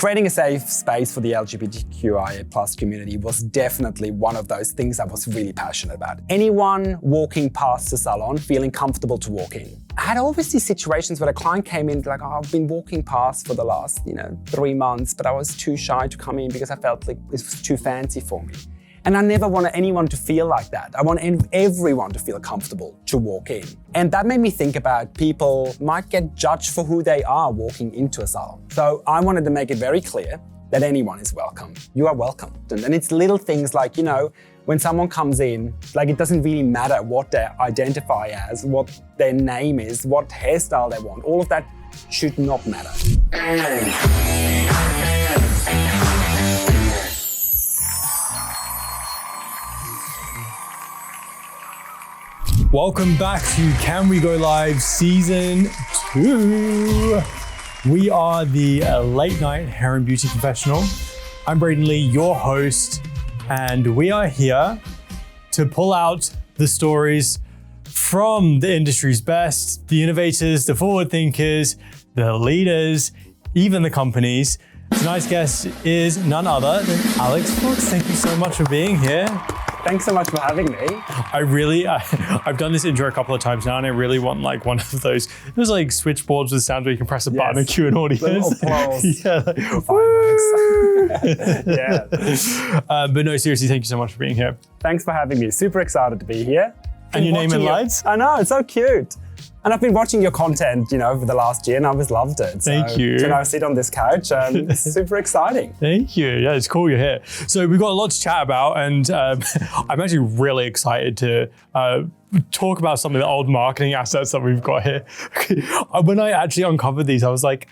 Creating a safe space for the LGBTQIA plus community was definitely one of those things I was really passionate about. Anyone walking past the salon feeling comfortable to walk in. I had always these situations where a client came in like, oh, I've been walking past for the last 3 months, but I was too shy to come in because I felt like it was too fancy for me. And I never wanted anyone to feel like that. I want everyone to feel comfortable to walk in. And that made me think about people might get judged for who they are walking into a salon. So I wanted to make it very clear that anyone is welcome. You are welcome. And it's little things like, when someone comes in, like it doesn't really matter what they identify as, what their name is, what hairstyle they want. All of that should not matter. Welcome back to Can We Go Live Season 2. We are the late night hair and beauty professional. I'm Brayden Lee, your host, and we are here to pull out the stories from the industry's best, the innovators, the forward thinkers, the leaders, even the companies. Tonight's guest is none other than Alex Fuchs. Thank you so much for being here. Thanks so much for having me. I've done this intro a couple of times now, and I really want like one of those like switchboards with sounds where you can press a button and cue an audience. Little applause. Yeah. Yeah. But no, seriously, thank you so much for being here. Thanks for having me. Super excited to be here. And your name and lights? I know, it's so cute. And I've been watching your content, over the last year, and I've always loved it. Thank you. To now sit on this couch, it's super exciting. Thank you. Yeah, it's cool you're here. So we've got a lot to chat about, and I'm actually really excited to talk about some of the old marketing assets that we've got here. When I actually uncovered these, I was like,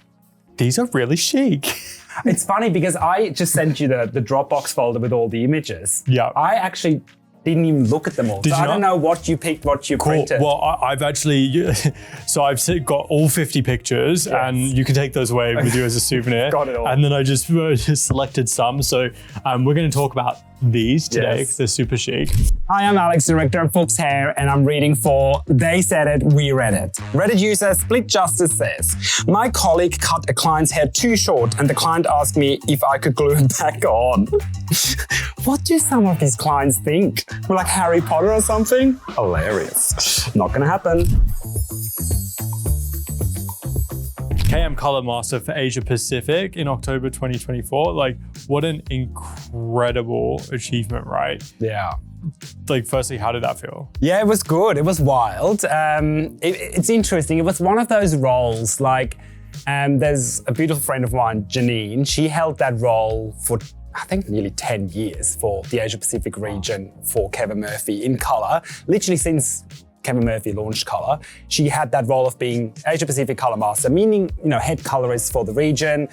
these are really chic. It's funny because I just sent you the Dropbox folder with all the images. Yeah. I actually didn't even look at them all. I don't know what you picked, what you printed. Well, I've actually, I've got all 50 pictures, and you can take those away with you as a souvenir. Got it all. And then I just selected some. So we're going to talk about these today because they're super chic. Hi, I'm Alex, director of Fuchs Hair, and I'm reading for They Said It, We Read It. Reddit user Split Justice says, my colleague cut a client's hair too short and the client asked me if I could glue it back on. What do some of these clients think? We're like Harry Potter or something? Hilarious. Not gonna happen. KM Color Master for Asia Pacific in October 2024. Like, what an incredible achievement, right? Yeah. Like, firstly, how did that feel? Yeah, it was good. It was wild. It's interesting. It was one of those roles, like, there's a beautiful friend of mine, Janine. She held that role for, I think, nearly 10 years for the Asia Pacific region for Kevin Murphy in color, literally since Kevin Murphy launched color. She had that role of being Asia Pacific color master, meaning, head colorist for the region,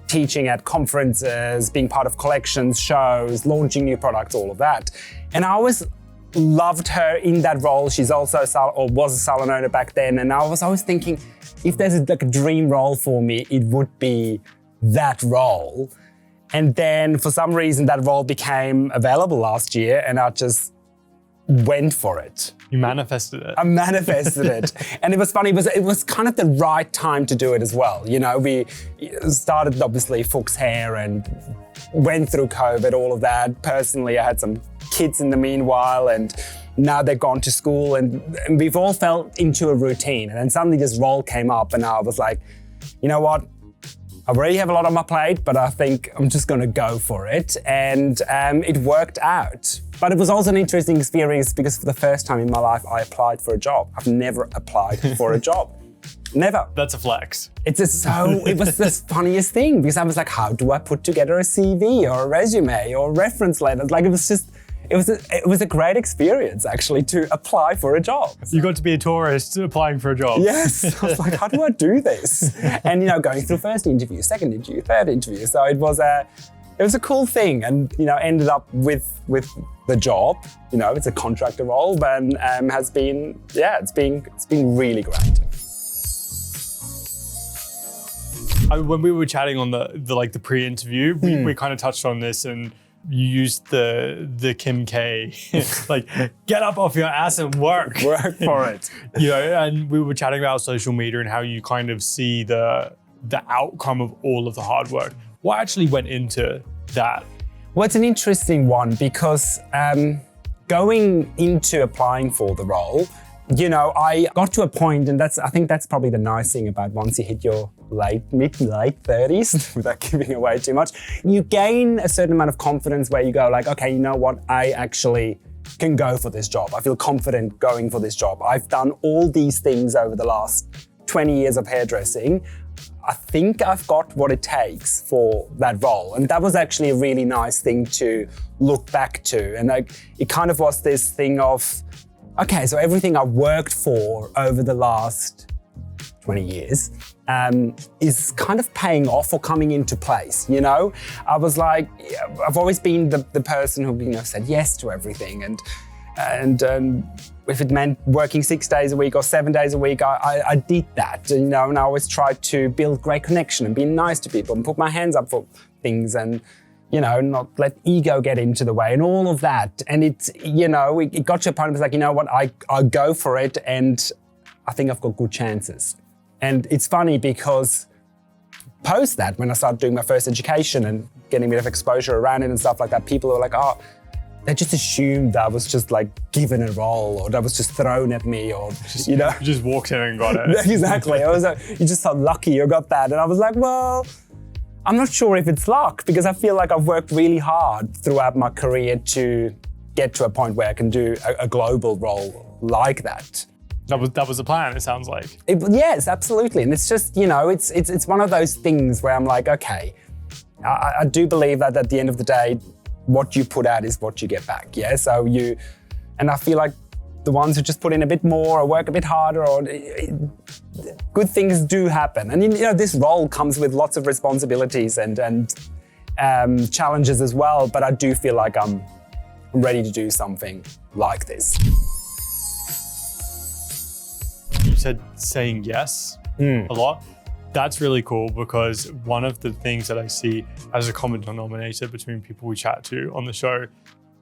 teaching at conferences, being part of collections, shows, launching new products, all of that. And I always loved her in that role. She's also was a salon owner back then. And I was always thinking, if there's a dream role for me, it would be that role. And then for some reason, that role became available last year, and I just went for it. You manifested it. I manifested it. And it was funny, it was kind of the right time to do it as well. We started obviously Fuchs Hair and went through COVID, all of that. Personally, I had some kids in the meanwhile, and now they've gone to school, and we've all fell into a routine. And then suddenly this role came up, and I was like, you know what? I already have a lot on my plate, but I think I'm just gonna go for it. And it worked out. But it was also an interesting experience because for the first time in my life, I applied for a job. I've never applied for a job. Never. That's a flex. It was the funniest thing because I was like, how do I put together a CV or a resume or reference letters? Like, it was a great experience actually to apply for a job. You got to be a tourist applying for a job. Yes, I was like, how do I do this? And going through first interview, second interview, third interview. So it was a cool thing, and ended up with the job. It's a contractor role, but it's been really great. When we were chatting on the pre-interview, we kind of touched on this, and you used the Kim K, like, get up off your ass and work. Work for it. And we were chatting about social media and how you kind of see the the outcome of all of the hard work. What actually went into that? Well, it's an interesting one because going into applying for the role, I got to a point, and I think that's probably the nice thing about once you hit your mid to late 30s, without giving away too much, you gain a certain amount of confidence where you go like, okay, you know what, I actually can go for this job. I feel confident going for this job. I've done all these things over the last 20 years of hairdressing. I think I've got what it takes for that role. And that was actually a really nice thing to look back to. And it kind of was this thing of, okay, so everything I've worked for over the last 20 years is kind of paying off or coming into place, I was like, I've always been the person who, said yes to everything. And if it meant working 6 days a week or 7 days a week, I did that, and I always tried to build great connection and be nice to people and put my hands up for things and, not let ego get into the way and all of that. And it got to a point where it was like, you know what, I'll go for it and I think I've got good chances. And it's funny because post that, when I started doing my first education and getting a bit of exposure around it and stuff like that, people were like, oh, they just assumed that I was just like given a role or that was just thrown at me or, You just walked in and got it. Exactly. I was like, you just felt lucky you got that. And I was like, well, I'm not sure if it's luck because I feel like I've worked really hard throughout my career to get to a point where I can do a global role like that. That was the plan, it sounds like. Yes, absolutely. And it's just, it's one of those things where I'm like, okay, I do believe that at the end of the day, what you put out is what you get back. Yeah. So and I feel like the ones who just put in a bit more or work a bit harder or good things do happen. And this role comes with lots of responsibilities and challenges as well. But I do feel like I'm ready to do something like this. You said saying yes a lot. That's really cool because one of the things that I see as a common denominator between people we chat to on the show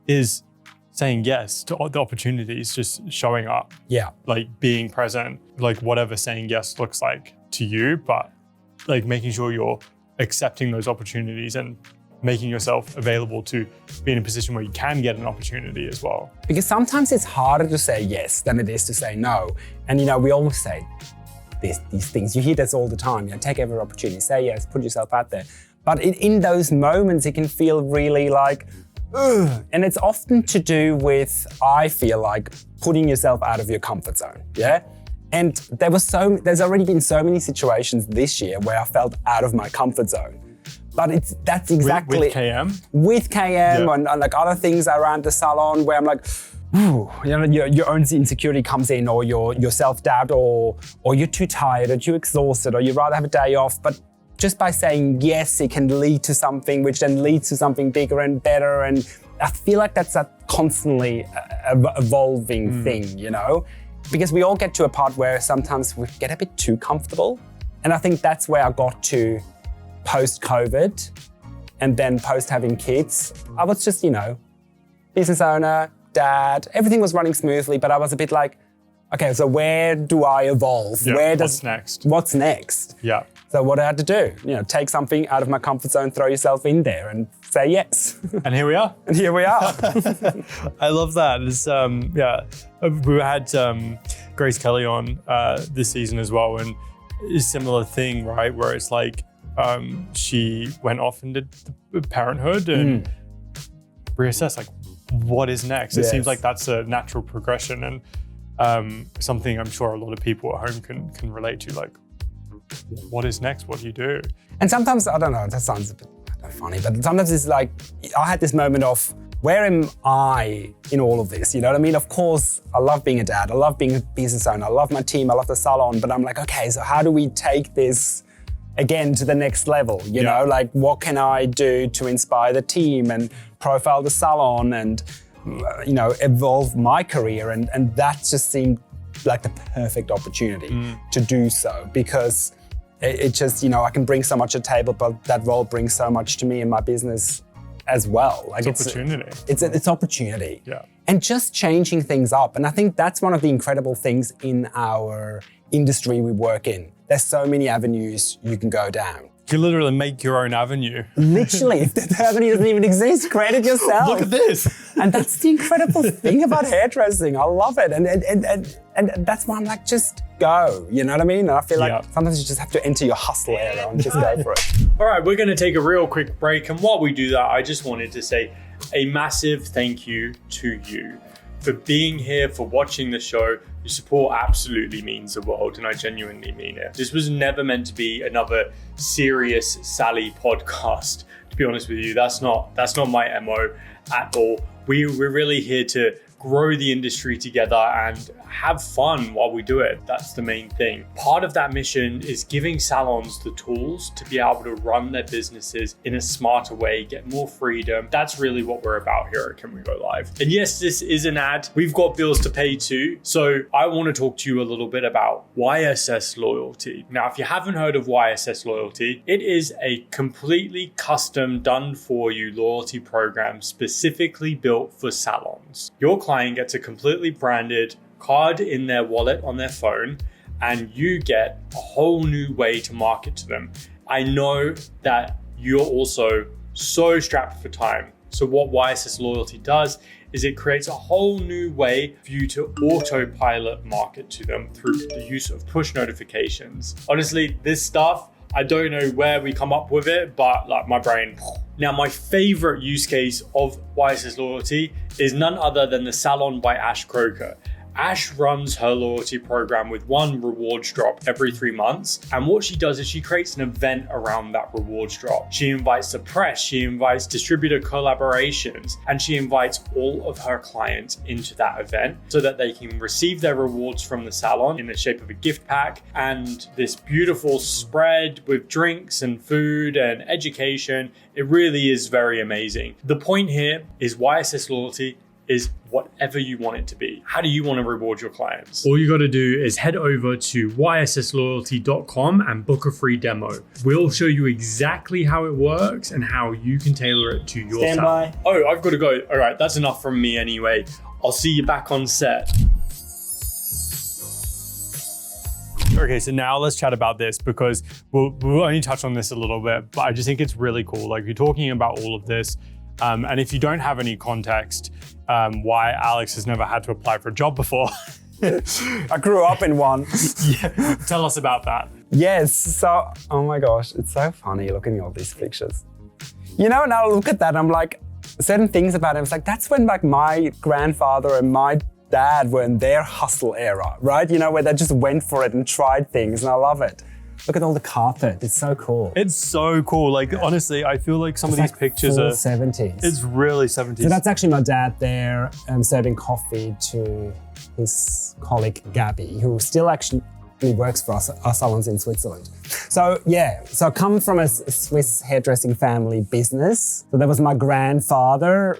is saying yes to the opportunities, just showing up. Yeah. Like being present, like whatever saying yes looks like to you, but like making sure you're accepting those opportunities and making yourself available to be in a position where you can get an opportunity as well. Because sometimes it's harder to say yes than it is to say no. And we always say these things. You hear this all the time. Take every opportunity, say yes, put yourself out there. But in those moments, it can feel really like, ugh. And it's often to do with, I feel like, putting yourself out of your comfort zone. Yeah. And there's already been so many situations this year where I felt out of my comfort zone. But that's exactly with KM? With KM and like other things around the salon where I'm like, ooh, your own insecurity comes in, or your self-doubt, or you're too tired, or you're exhausted, or you'd rather have a day off. But just by saying yes, it can lead to something, which then leads to something bigger and better. And I feel like that's a constantly evolving thing, because we all get to a part where sometimes we get a bit too comfortable. And I think that's where I got to post-COVID and then post having kids. I was just, business owner, dad, everything was running smoothly, but I was a bit like, okay, so where do I evolve? Yeah, what's next? What's next? Yeah. So what I had to do, take something out of my comfort zone, throw yourself in there and say yes. And here we are. And here we are. I love that. It's, we had Grace Kelly on this season as well, and it's a similar thing, right? Where it's like, she went off and did parenthood and reassessed, like, what is next? It seems like that's a natural progression and something I'm sure a lot of people at home can relate to, like, what is next? What do you do? And sometimes, I don't know, that sounds a bit funny, but sometimes it's like, I had this moment of, where am I in all of this? You know what I mean? Of course, I love being a dad. I love being a business owner. I love my team. I love the salon. But I'm like, okay, so how do we take this again to the next level? You know, like, what can I do to inspire the team and profile the salon and, evolve my career? And that just seemed like the perfect opportunity to do so, because it just, I can bring so much to the table, but that role brings so much to me in my business as well. Like, it's opportunity. It's opportunity. Yeah. And just changing things up. And I think that's one of the incredible things in our industry we work in. there's so many avenues you can go down. You literally make your own avenue. Literally, if the avenue doesn't even exist, create it yourself. Look at this. And that's the incredible thing about hairdressing. I love it. And that's why I'm like, just go. You know what I mean? And I feel like sometimes you just have to enter your hustle area and just go for it. All right, we're going to take a real quick break. And while we do that, I just wanted to say a massive thank you to you for being here, for watching the show. Your support absolutely means the world, and I genuinely mean it. This was never meant to be another serious Sally podcast. To be honest with you, that's not my MO at all. We're really here to grow the industry together and have fun while we do it. That's the main thing. Part of that mission is giving salons the tools to be able to run their businesses in a smarter way, get more freedom. That's really what we're about here at Can We Go Live. And yes, this is an ad. We've got bills to pay too. So I want to talk to you a little bit about YSS Loyalty. Now, if you haven't heard of YSS Loyalty, it is a completely custom, done for you loyalty program specifically built for salons. Your client gets a completely branded card in their wallet on their phone, and you get a whole new way to market to them. I know that you're also so strapped for time. So what YSS Loyalty does is it creates a whole new way for you to autopilot market to them through the use of push notifications. Honestly, this stuff, I don't know where we come up with it, but like my brain. Now, my favorite use case of YSS Loyalty is none other than the Salon by Ash Croker. Ash runs her loyalty program with one rewards drop every 3 months. And what she does is she creates an event around that rewards drop. She invites the press, she invites distributor collaborations, and she invites all of her clients into that event so that they can receive their rewards from the salon in the shape of a gift pack and this beautiful spread with drinks and food and education. It really is very amazing. The point here is YSS Loyalty is whatever you want it to be. How do you want to reward your clients? All you got to do is head over to yssloyalty.com and book a free demo. We'll show you exactly how it works and how you can tailor it to your Standby. Oh, I've got to go. All right, that's enough from me anyway. I'll see you back on set. Okay, so now let's chat about this because we'll only touch on this a little bit, but I just think it's really cool. Like, you're talking about all of this. And if you don't have any context, why Alex has never had to apply for a job before. I grew up in one. Yeah, tell us about that. Yes, so, oh my gosh, it's so funny looking at all these pictures. You know, now I look at that, I'm like, certain things about him, it's like, that's when like my grandfather and my dad were in their hustle era, right? You know, where they just went for it and tried things, and I love it. Look at all the carpet, it's so cool. It's so cool. Like, honestly, I feel like some of these pictures are 70s. It's really 70s. So that's actually my dad there serving coffee to his colleague Gabby, who still actually works for us, our salons in Switzerland. So yeah, so I come from a Swiss hairdressing family business. So that was my grandfather,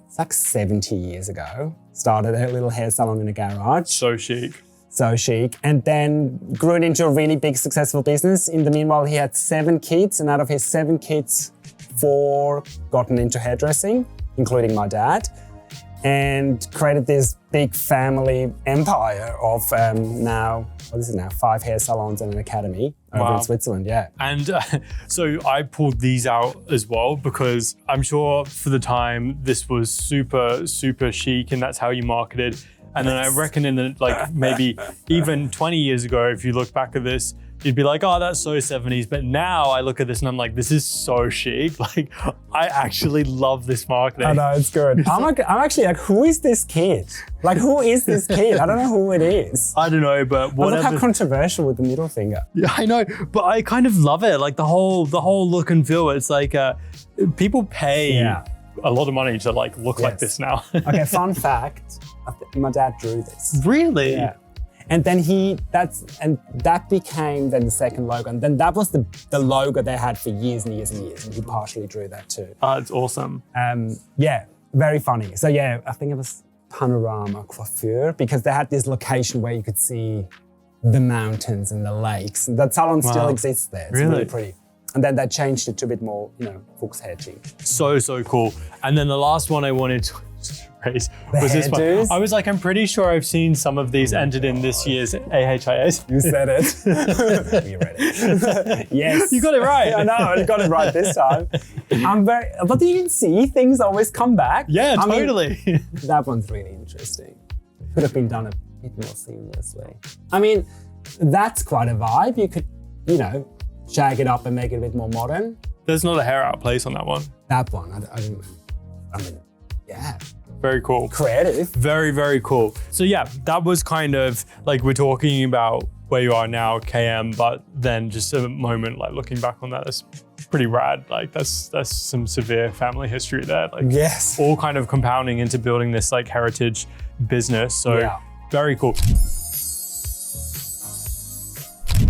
it's like 70 years ago, started a little hair salon in a garage. So chic. So chic, and then grew it into a really big successful business. In the meanwhile, he had 7 kids, and out of his 7 kids, 4 gotten into hairdressing, including my dad, and created this big family empire of now 5 hair salons and an academy over in Switzerland, yeah. And so I pulled these out as well because I'm sure for the time this was super, super chic, and that's how you marketed. And then I reckon in the, like, maybe even 20 years ago, if you look back at this, you'd be like, oh, that's so 70s. But now I look at this and I'm like, this is so chic. Like, I actually love this marketing. I know, it's good. I'm actually like, who is this kid? Like, who is this kid? I don't know who it is. I don't know, but whatever. Look how controversial with the middle finger. Yeah, I know, but I kind of love it. Like the whole look and feel. It's like people pay a lot of money to like look like this now. Okay, fun fact. My dad drew this. Really? Yeah. And then that became then the second logo. And then that was the logo they had for years and years and years. And he partially drew that too. It's awesome. Yeah, very funny. So yeah, I think it was Panorama Coiffure because they had this location where you could see the mountains and the lakes. And that salon still exists there. It's really pretty. And then they changed it to a bit more, Fuchs hair team. So cool. And then the last one I wanted to race was this one. hairdos? I was like, I'm pretty sure I've seen some of these entered in this year's AHIAs. You said it. You read it. Yes. You got it right. I know, I got it right this time. But you can see things always come back. Yeah, I mean, totally. that one's really interesting. Could have been done a bit more seamlessly. I mean, that's quite a vibe. You could, shag it up and make it a bit more modern. There's not a hair out place on that one. That one, I mean, yeah. Very cool. Creative. Very, very cool. So yeah, that was kind of like we're talking about where you are now, KM, but then just a moment like looking back on that, that's pretty rad. Like that's some severe family history there. Like Yes. all kind of compounding into building this like heritage business. So Yeah. very cool.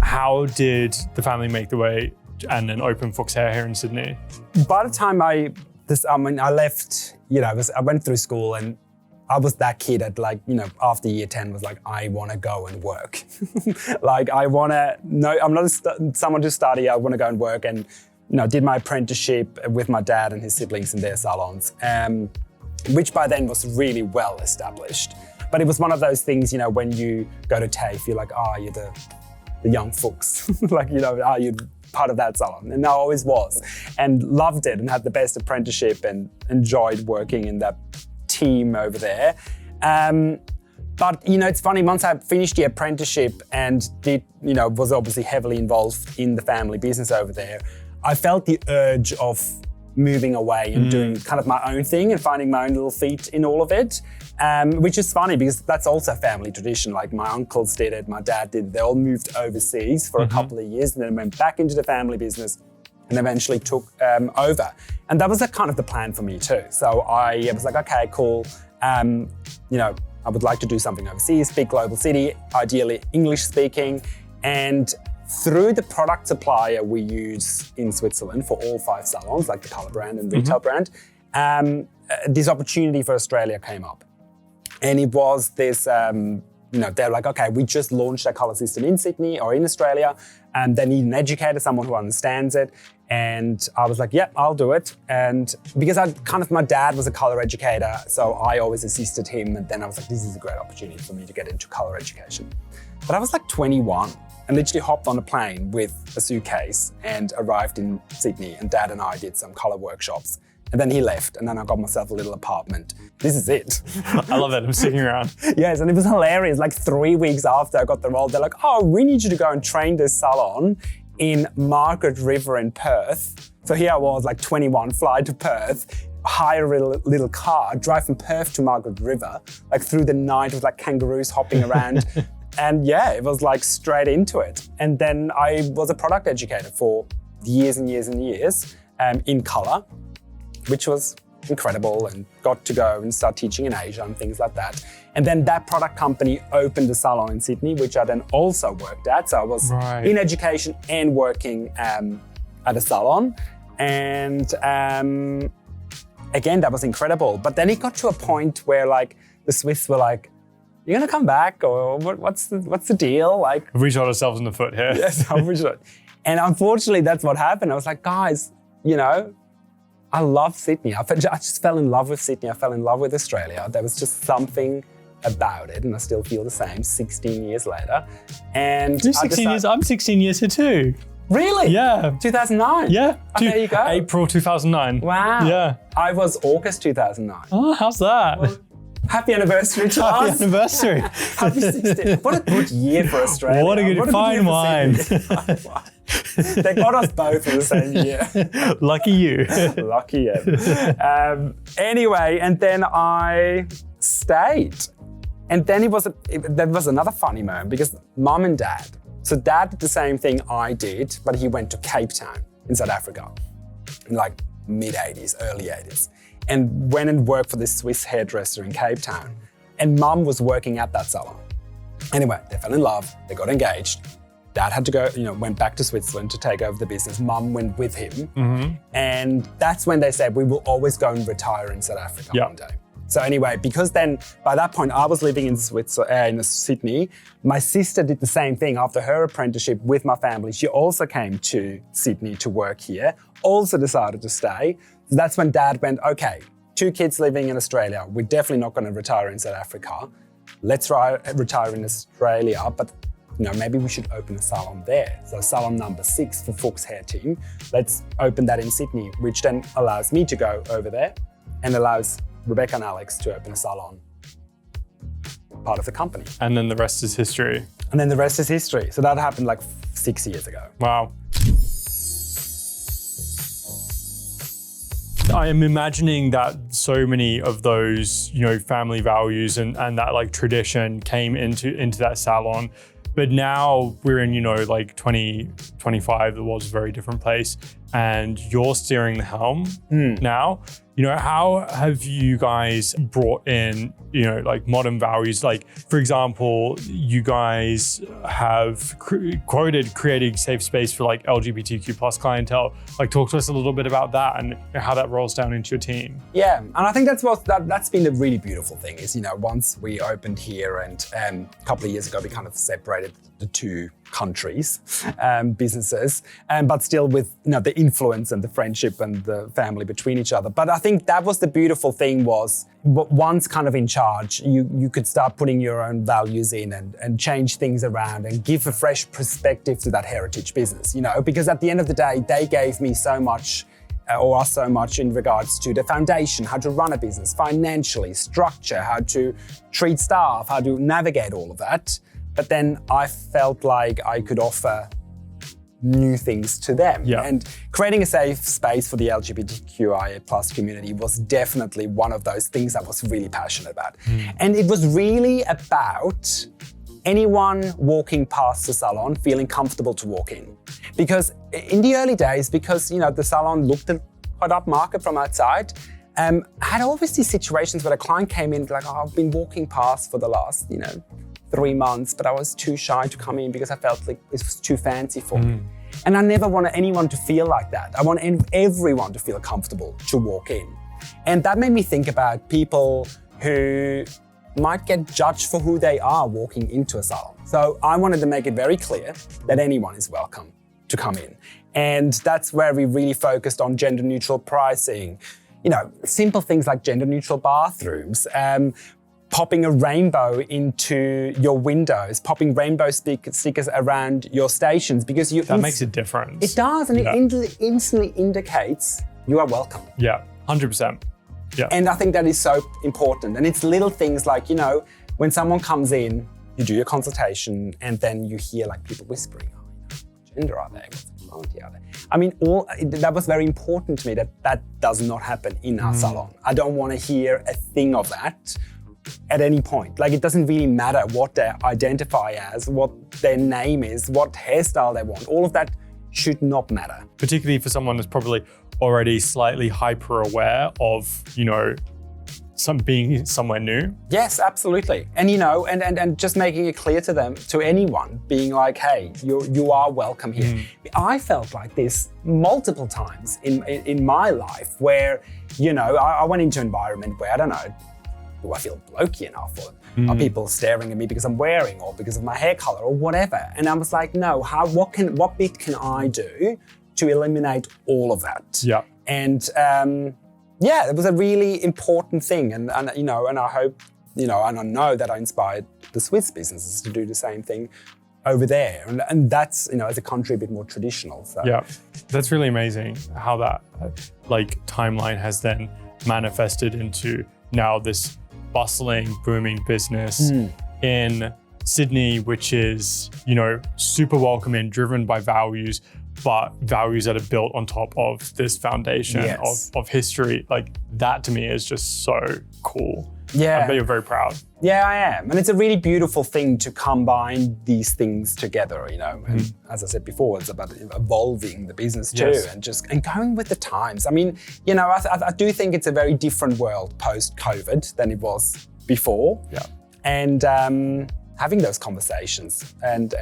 How did the family make the way and then open Fuchs Hair here in Sydney? By the time I left, I went through school and I was that kid at after year 10 was like, I want to go and work. I'm not someone to study, I want to go and work, and did my apprenticeship with my dad and his siblings in their salons, which by then was really well established. But it was one of those things, when you go to TAFE, you're like, you're the young Fuchs, are you part of that salon? And I always was, and loved it and had the best apprenticeship and enjoyed working in that team over there. But it's funny, once I finished the apprenticeship and was obviously heavily involved in the family business over there, I felt the urge of moving away and doing kind of my own thing and finding my own little feet in all of it, which is funny because that's also a family tradition. Like my uncles did it, my dad did it. They all moved overseas for a couple of years and then went back into the family business and eventually took over. And that was kind of the plan for me too. So I was like, okay, cool. I would like to do something overseas, big global city, ideally English speaking. And through the product supplier we use in Switzerland for all 5 salons, like the colour brand and retail brand, this opportunity for Australia came up. And it was this, they're like, okay, we just launched a colour system in Sydney or in Australia, and they need an educator, someone who understands it. And I was like, yeah, I'll do it. And because my dad was a colour educator, so I always assisted him. And then I was like, this is a great opportunity for me to get into colour education. But I was like 21 and literally hopped on a plane with a suitcase and arrived in Sydney, and Dad and I did some colour workshops. And then he left, and then I got myself a little apartment. This is it. I love it, I'm sticking around. Yes, and it was hilarious. Like 3 weeks after I got the role, they're like, we need you to go and train this salon in Margaret River in Perth. So here I was, like 21, fly to Perth, hire a little car, drive from Perth to Margaret River, like through the night with like kangaroos hopping around. And yeah, it was like straight into it. And then I was a product educator for years and years and years in colour, which was incredible, and got to go and start teaching in Asia and things like that. And then that product company opened a salon in Sydney, which I then also worked at. So I was in education and working at a salon. And again, that was incredible. But then it got to a point where like the Swiss were like, you're gonna come back, or what's the deal? Like, we shot ourselves in the foot here. Yes, we should. And unfortunately, that's what happened. I was like, guys, I love Sydney. I just fell in love with Sydney. I fell in love with Australia. There was just something about it, and I still feel the same 16 years later. And you're 16 years. I'm 16 years here too. Really? Yeah. 2009? Yeah. There you go. April 2009. Wow. Yeah. I was August 2009. Oh, how's that? Well, happy anniversary to us. Happy anniversary. Happy 16. What a good year for Australia. What a good fine wine. They got us both in the same year. Lucky you. Lucky you. Anyway, and then I stayed. And then there was another funny moment because Mum and Dad. So Dad did the same thing I did, but he went to Cape Town in South Africa in like mid-80s, early 80s. And went and worked for this Swiss hairdresser in Cape Town. And Mum was working at that salon. Anyway, they fell in love, they got engaged. Dad had to go, went back to Switzerland to take over the business. Mum went with him. And that's when they said, we will always go and retire in South Africa one day. So anyway, because then by that point I was living in Sydney, my sister did the same thing after her apprenticeship with my family. She also came to Sydney to work here, also decided to stay. So that's when Dad went, okay, 2 kids living in Australia. We're definitely not going to retire in South Africa. Let's retire in Australia, but maybe we should open a salon there. So salon number 6 for Fuchs hair team. Let's open that in Sydney, which then allows me to go over there and allows Rebecca and Alex to open a salon, part of the company. And then the rest is history. And then the rest is history. So that happened like 6 years ago. Wow. I am imagining that so many of those, family values and that like tradition came into that salon. But now we're in, 2025, the world's a very different place, and you're steering the helm now. How have you guys brought in, modern values? Like, for example, you guys have quoted creating safe space for like LGBTQ plus clientele. Like, talk to us a little bit about that and how that rolls down into your team. Yeah, and I think that's been the really beautiful thing is, once we opened here and a couple of years ago, we kind of separated the 2 countries, businesses, but still with the influence and the friendship and the family between each other. But I think that was the beautiful thing was, once kind of in charge, you could start putting your own values in and change things around and give a fresh perspective to that heritage business, because at the end of the day, they gave me so much or us so much in regards to the foundation, how to run a business financially, structure, how to treat staff, how to navigate all of that. But then I felt like I could offer new things to them. Yeah. And creating a safe space for the LGBTQIA plus community was definitely one of those things I was really passionate about. And it was really about anyone walking past the salon feeling comfortable to walk in. Because in the early days, the salon looked quite upmarket from outside, I had always these situations where a client came in like, I've been walking past for the last, 3 months, but I was too shy to come in because I felt like it was too fancy for me. And I never want anyone to feel like that. I want everyone to feel comfortable to walk in. And that made me think about people who might get judged for who they are walking into a salon. So I wanted to make it very clear that anyone is welcome to come in. And that's where we really focused on gender neutral pricing, simple things like gender neutral bathrooms, popping a rainbow into your windows, popping rainbow stickers around your stations, because that makes a difference. It does, and it instantly indicates you are welcome. Yeah, 100%. Yeah. And I think that is so important. And it's little things like, when someone comes in, you do your consultation, and then you hear like people whispering, what gender are they? What sexuality are they? I mean, that was very important to me that does not happen in our salon. I don't want to hear a thing of that at any point. Like, it doesn't really matter what they identify as, what their name is, what hairstyle they want. All of that should not matter. Particularly for someone that's probably already slightly hyper aware of, being somewhere new. Yes, absolutely. And and just making it clear to them, to anyone, being like, hey, you are welcome here. I felt like this multiple times in my life where, I went into an environment where, I don't know, do I feel blokey enough? Or are people staring at me because I'm wearing or because of my hair color or whatever? And I was like, no, what bit can I do to eliminate all of that? Yeah. And it was a really important thing. And I hope, and I know that I inspired the Swiss businesses to do the same thing over there. And that's, as a country, a bit more traditional. So. Yeah, that's really amazing how that timeline has then manifested into now this bustling, booming business in Sydney, which is, super welcoming, driven by values, but values that are built on top of this foundation of history. Like, that to me is just so cool. Yeah. I bet you're very proud. Yeah, I am. And it's a really beautiful thing to combine these things together, And as I said before, it's about evolving the business too, and going with the times. I mean, I do think it's a very different world post-COVID than it was before. Yeah. And having those conversations and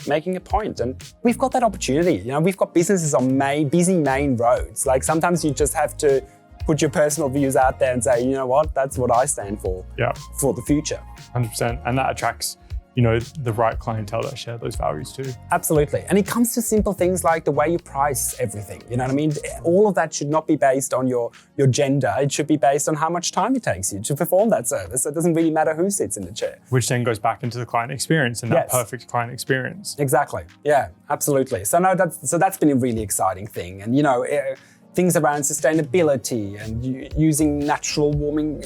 making a point. And we've got that opportunity. We've got businesses on busy main roads. Like, sometimes you just have to put your personal views out there and say, you know what, that's what I stand for the future. 100%. And that attracts, the right clientele that share those values too. Absolutely. And it comes to simple things like the way you price everything. You know what I mean? All of that should not be based on your gender. It should be based on how much time it takes you to perform that service. So it doesn't really matter who sits in the chair. Which then goes back into the client experience and that perfect client experience. Exactly. Yeah, absolutely. So no, that's been a really exciting thing. And things around sustainability and using natural warming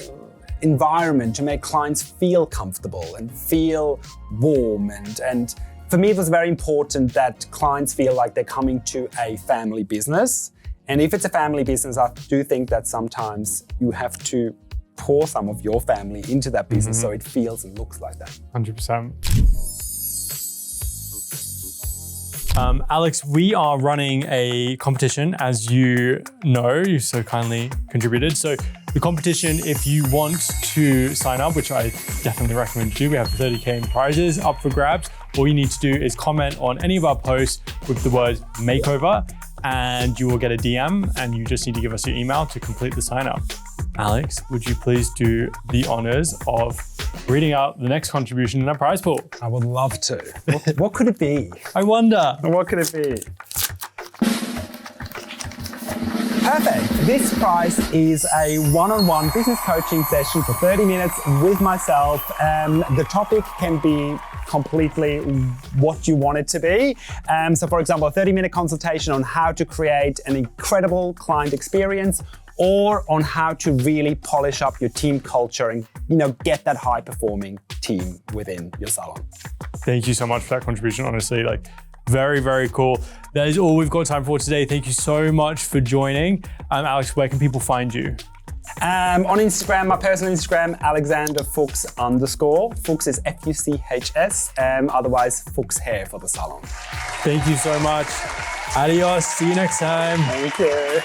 environment to make clients feel comfortable and feel warm. And for me, it was very important that clients feel like they're coming to a family business. And if it's a family business, I do think that sometimes you have to pour some of your family into that business so it feels and looks like that. 100%. Alex, we are running a competition, as you so kindly contributed. So the competition, if you want to sign up, which I definitely recommend you do, we have 30K in prizes up for grabs. All you need to do is comment on any of our posts with the word makeover, and you will get a DM, and you just need to give us your email to complete the sign up. Alex, would you please do the honors of reading out the next contribution in our prize pool? I would love to. What could it be? I wonder. What could it be? Perfect. This prize is a one-on-one business coaching session for 30 minutes with myself. The topic can be completely what you want it to be. So for example, a 30-minute consultation on how to create an incredible client experience, or on how to really polish up your team culture and get that high-performing team within your salon. Thank you so much for that contribution. Honestly, very, very cool. That is all we've got time for today. Thank you so much for joining. Alex, where can people find you? On Instagram, my personal Instagram, Alexander Fuchs _. Fuchs is Fuchs, otherwise Fuchs Hair for the salon. Thank you so much. Adios. See you next time. Thank you.